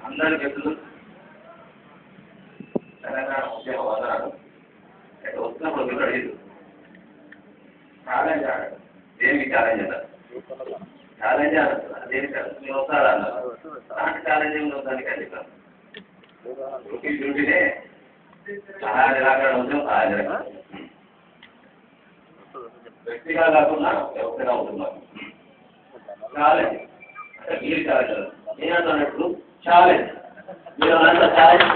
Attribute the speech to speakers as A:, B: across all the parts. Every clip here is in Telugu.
A: అందరికి ఎప్పుడు తెలంగాణ ఉద్యమ వదనాలు అయితే వస్తున్నప్పుడు మీరు అడిగింది ఛాలెంజ్ ఆడాడు. దేనికి ఛాలెంజ్ అన్నారు? ఛాలెంజ్ ఆడుతున్నారు. దేనికి మీరు వస్తారా అన్నారు. అలాంటి ఛాలెంజింగ్ దానికి అడిగారు. డ్యూటీనే సహాయ నిరాకరణ ఉద్యమం సహాయ నిరాకరణ వ్యక్తిగా కాకుండా వ్యవస్థగా ఉంటున్నారు. ఛాలెంజ్ అంటే మీరు ఛాలెంజ్ నేనంటున్నప్పుడు ఛాలెంజ్ మీరు అన్నంత ఛాలెంజ్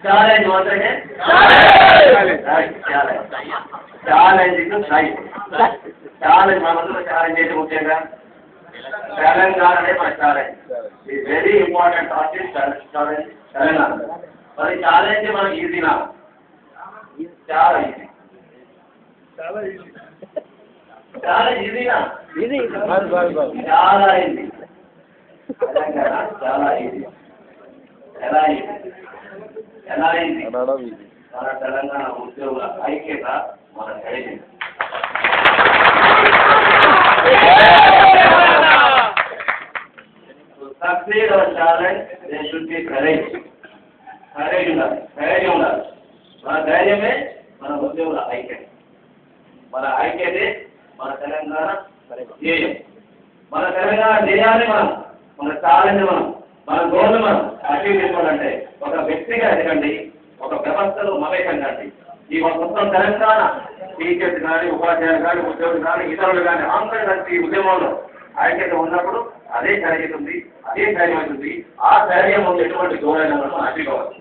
A: ఛాలెంజ్ మాత్రమే ఛాలెంజ్ మనమందరూ ఛాలెంజ్ చేసి ముఖ్యంగా తెలంగాణనే మన ఛాలెంజ్ ఈ వెరీ ఇంపార్టెంట్ టాపిక్ తెలంగాణ. మరి ఛాలెంజ్ మనకి ఈజీనా? చాలా ఈజీ. చాలా ఈజీనా? చాలా ఈజీ. తెలంగాణ చాలా ఈజీ. ఎలా ఈజీ? ఎలా ఈజీ? మన తెలంగాణ ఉద్యోగుల ఐక్యత మన ధైర్యం. Succeed our challenge, there should be courage. Courage ఉండాలి, ధైర్యం ఉండాలి. మన ధైర్యమే మన ఉద్యోగుల ఐక్యత. మన ఐక్యతే మన తెలంగాణ ధ్యేయం. మన తెలంగాణ ధ్యేయాన్ని మన ఛాలెంజ్ మన గోల్ అచీవ్ చేసుకోవాలంటే ఒక వ్యక్తిగా ఎదగండి, ఒక వ్యవస్థలో మమేకం కండి. ఈ మొత్తం తెలంగాణ టీచర్స్ కానీ ఉపాధ్యాయులు కానీ ఉద్యోగులు కానీ ఇతరులు కానీ అందరూ కలిసి ఈ ఉద్యమంలో ఐక్యత ఉన్నప్పుడు అదే జరుగుతుంది, అదే ధైర్యం అవుతుంది. ఆ ధైర్యం ముందు ఎటువంటి గోడైనా మనం అచీవ్ కావచ్చు.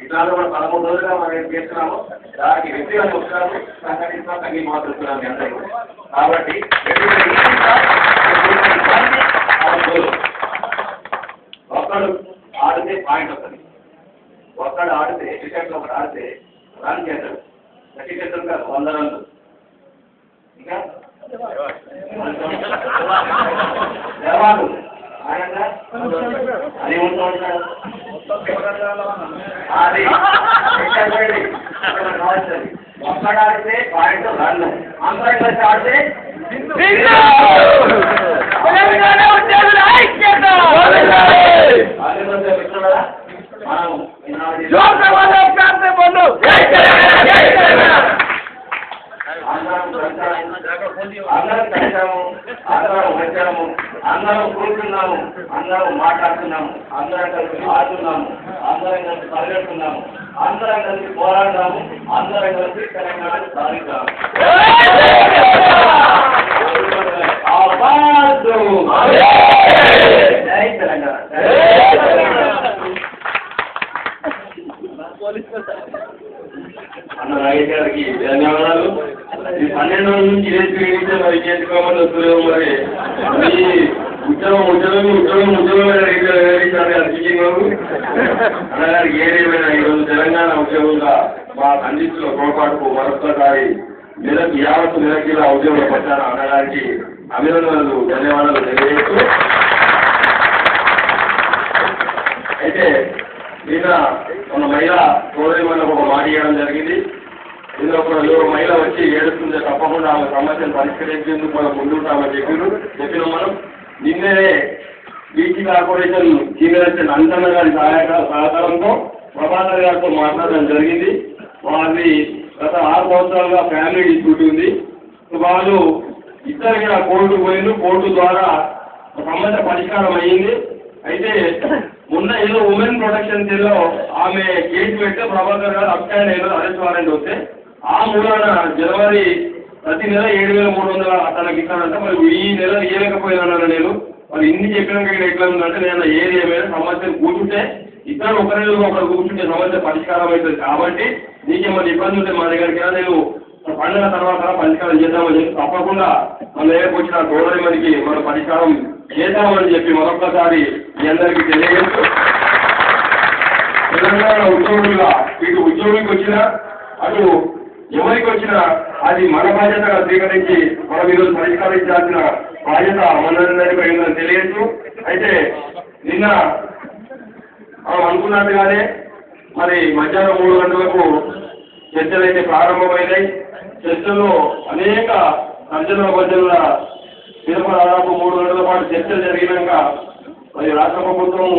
A: ఇట్లాంటి మనం 13 రోజులుగా మనం చేస్తున్నాము. దానికి వ్యక్తిగత వస్తున్నాము, సంఘటిస్తున్నాం, తగ్గి మాట్లాడుతున్నాం మీ అందరూ. కాబట్టి ఒక్కడు ఆడితే పాయింట్ వస్తుంది. ఒక్కడు ఆడితే క్రికెట్లో ఒకటి ఆడితే రన్ చేస్తాడు. ప్రతి చేతులు కాదు 100 రన్లు. ఇంకా జవాబు ఆయన అది ఉంటూ ఉంటాడు. అది ఒక్కడు ఆడితే పాయింట్ రన్, అందరూ కలిసి ఆడితే అందరం కలిసాము, అందరం వచ్చాము, అందరం కూర్చున్నాము, అందరం మాట్లాడుతున్నాము, అందరం కలిసి ఆడుతున్నాము, అందరం కలిసి పరిగెడుతున్నాము, అందరం కలిసి పోరాడదాము, అందరం కలిసి తెలంగాణను సాధిస్తాము. జై తెలంగాణ. అన్న నాగేష్ గారికి ధన్యవాదాలు. ఈ 12 రోజుల నుంచి మరి చేసుకోమని వస్తున్నాము. మరి ఈ ఉద్యోగం అనిపించింది బాబు. అన్నగారికి ఏదేమైనా ఈరోజు తెలంగాణ ఉద్యోగులుగా మా అందిస్తున్న పొరపాటుకు మరొకసారి యావత్తు నిరకిల ఉద్యోగుల పట్టాన అన్నగారికి అభినందనలు, ధన్యవాదాలు తెలియజేస్తూ అయితే నిన్న మన మహిళా సోదరి మనకు ఒక మాట ఇవ్వడం జరిగింది. నిన్న ఒక మహిళ వచ్చి ఏడుస్తుంటే తప్పకుండా ఆమె సమస్యను పరిష్కరించేందుకు మనం ముందుంటామని చెప్పినాం. మనం నిన్ననే BC corporation senior assistant Anjanna గారి సహకారంతో ప్రభాకర్ గారితో మాట్లాడడం జరిగింది. వారిని గత 6 సంవత్సరాలుగా ఫ్యామిలీ డిస్ప్యూట్ ఉంది. వాళ్ళు ఇద్దరు కూడా కోర్టుకు పోయింది. కోర్టు ద్వారా సమస్య పరిష్కారం అయ్యింది. అయితే మొన్న ఏదో ఉమెన్ ప్రొటెక్షన్ సెల్లో ఆమె కేసు పెడితే ప్రభాకర్ గారు అబ్స్టాండ్ అయినారు, అరెస్ట్ వారెంట్ వస్తే ఆ మూలాన జనవరి ప్రతి నెల 7,300 తనకి ఇస్తానంటే మరి ఈ నెల ఇవ్వలేకపోయినాను నేను. మరి ఇన్ని చెప్పినాక ఇక్కడ ఎట్లా ఉందంటే నేను ఏది ఏమైనా సమస్యను కూర్చుంటే ఇద్దరు ఒకరు కూర్చుంటే సమస్య పరిష్కారం అవుతుంది. కాబట్టి నీకేమైనా ఇబ్బంది ఉంటే మా దగ్గరికి నేను పండుగ తర్వాత పరిష్కారం చేద్దామని చెప్పి తప్పకుండా మన దగ్గరకు వచ్చిన సోదరి మనకి మనం పరిష్కారం చేద్దామని చెప్పి మరొకసారి మీ అందరికీ తెలియజేస్తూ తెలంగాణ ఉద్యోగులుగా ఇటు ఉద్యోగికి వచ్చినా అటు ఎవరికి వచ్చినా అది మన బాధ్యతగా స్వీకరించి మనం ఈరోజు పరిష్కరించాల్సిన బాధ్యత మనందరిపై ఉందని తెలియజేస్తూ అయితే నిన్న మనం అనుకున్నట్టుగానే మరి మధ్యాహ్నం 3 గంటలకు చర్చలు అయితే ప్రారంభమైనాయి. చర్చల్లో అనేక తర్జన భర్జనల పిలుపు దాదాపు 3 గంటల పాటు చర్చలు జరిగినాక మరి రాష్ట్ర ప్రభుత్వం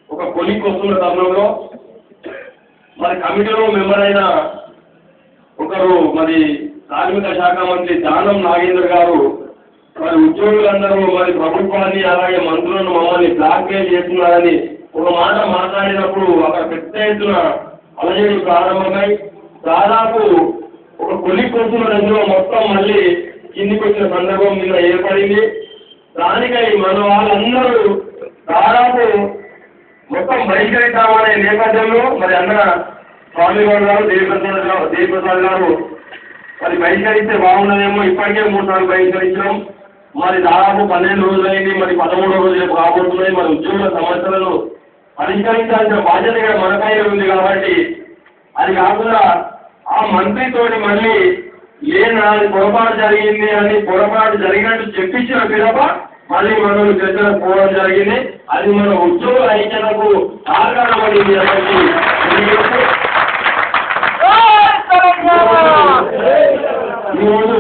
A: ఒక కొలిక్ వస్తున్న తరుణంలో మరి కమిటీలో మెంబర్ అయిన ఒకరు మరి కార్మిక శాఖ మంత్రి దానం నాగేందర్ గారు మరి ఉద్యోగులందరూ మరి ప్రభుత్వాన్ని అలాగే మంత్రులను మమ్మల్ని బ్లాక్మెయిల్ చేస్తున్నారని ఒక మాట మాట్లాడినప్పుడు అక్కడ పెద్ద ఎత్తున అలజడి ప్రారంభమై దాదాపు ఒక కొలిక్ వస్తున్న దశలో మొత్తం మళ్ళీ కిందికి వచ్చిన సందర్భం నిన్న ఏర్పడింది. దానికై మన వాళ్ళందరూ దాదాపు మొత్తం బహిష్కరిద్దామనే నేపథ్యంలో మరి అన్న స్వామిగౌడ్ గారు దేవిప్రసాద్ గారు మరి బహిష్కరిస్తే బాగున్నదేమో, ఇప్పటికే 3 సార్లు బహిష్కరించడం, మరి దాదాపు 12 రోజులైంది, మరి 13వ రోజు కాబోతున్నాయి. మరి ఉద్యోగుల సమస్యలను పరిష్కరించాల్సిన బాధ్యత మనపై ఉంది కాబట్టి అది కాకుండా ఆ మంత్రితోటి మళ్ళీ నాది పొరపాటు జరిగింది అని పొరపాటు జరిగినట్టు చెప్పించిన పిదప మళ్ళీ మనం చర్చలకు పోవడం జరిగింది. అది మన ఉద్యోగుల ఐక్యతకు ఆధారపడింది. ఈరోజు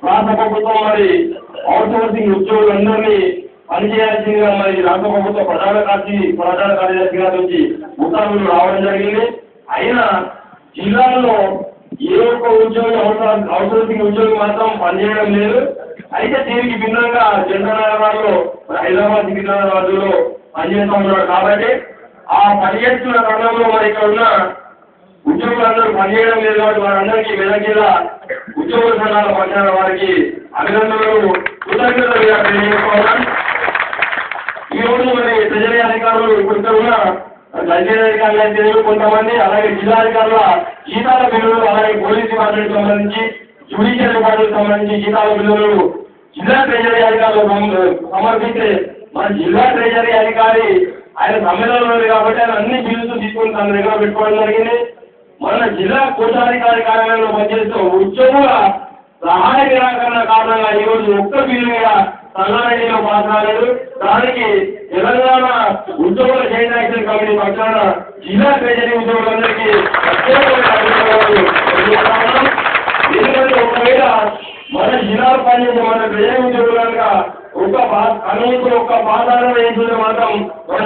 A: రాష్ట్ర ప్రభుత్వం మరి అవుట్సోర్సింగ్ ఉద్యోగులందరినీ పనిచేయాల్సిందిగా మరి రాష్ట్ర ప్రభుత్వ ప్రధాన కార్యదర్శి గారి నుంచి ఉత్తర్వులు రావడం జరిగింది. అయినా జిల్లాలో ఏ ఒక్క ఉద్యోగి అవుట్సోర్సింగ్ ఉద్యోగి మాత్రం పనిచేయడం లేదు. అయితే దీనికి భిన్నంగా జనరల్ హైదరాబాద్ సికింద్రాబాద్లో పనిచేస్తూ ఉన్నాడు కాబట్టి ఆ పనిచేస్తున్న క్రమంలో మరి ఇక్కడ ఉన్న ఉద్యోగులందరూ పనిచేయడం లేదు కాబట్టి వారందరికీ మెదక్ జిల్లా ఉద్యోగుల సంఘాల పక్షాన వారికి అభినందనలు కృతజ్ఞతలుగా తెలియజేసుకోవాలి. ఈ రోజు మరి ట్రెజరీ అధికారులు ఇక్కడ ఉన్న పంచాయతీ అధికారులు అయితే కొంతమంది, అలాగే జిల్లాధికారుల జీతాల బిల్లులు, అలాగే పోలీస్ డిపార్ట్మెంట్ సంబంధించి జ్యుడిషియల్ డిపార్ట్మెంట్ సంబంధించి జీతాల బిల్లులు జిల్లా ట్రెజరీ అధికారులు సమర్పిస్తే మన జిల్లా ట్రెజరీ అధికారి ఆయన సమ్మేళనంలో ఉంది కాబట్టి ఆయన అన్ని బిల్లులు తీసుకొని తన దగ్గర పెట్టుకోవడం జరిగింది. మన జిల్లా కోశాధికారి కార్యాలయంలో పనిచేస్తూ ఉద్యోగుల సహాయ నిరాకరణ కారణంగా ఈరోజు ఒక్క బిల్లు మీద సంగారెడ్డిలో పాస్ కాలేదు. దానికి తెలంగాణ ఉద్యోగుల జాయింట్ యాక్షన్ కమిటీ పక్షాన జిల్లా ట్రెజరీ ఉద్యోగులందరికీ ఎందుకంటే ఒకవేళ మన జిల్లాలో పనిచేసే మన ట్రెజరీ ఉద్యోగులు కనుక కనీసం ఒక్క పాసాలను వేయించుకుంటే మాత్రం మన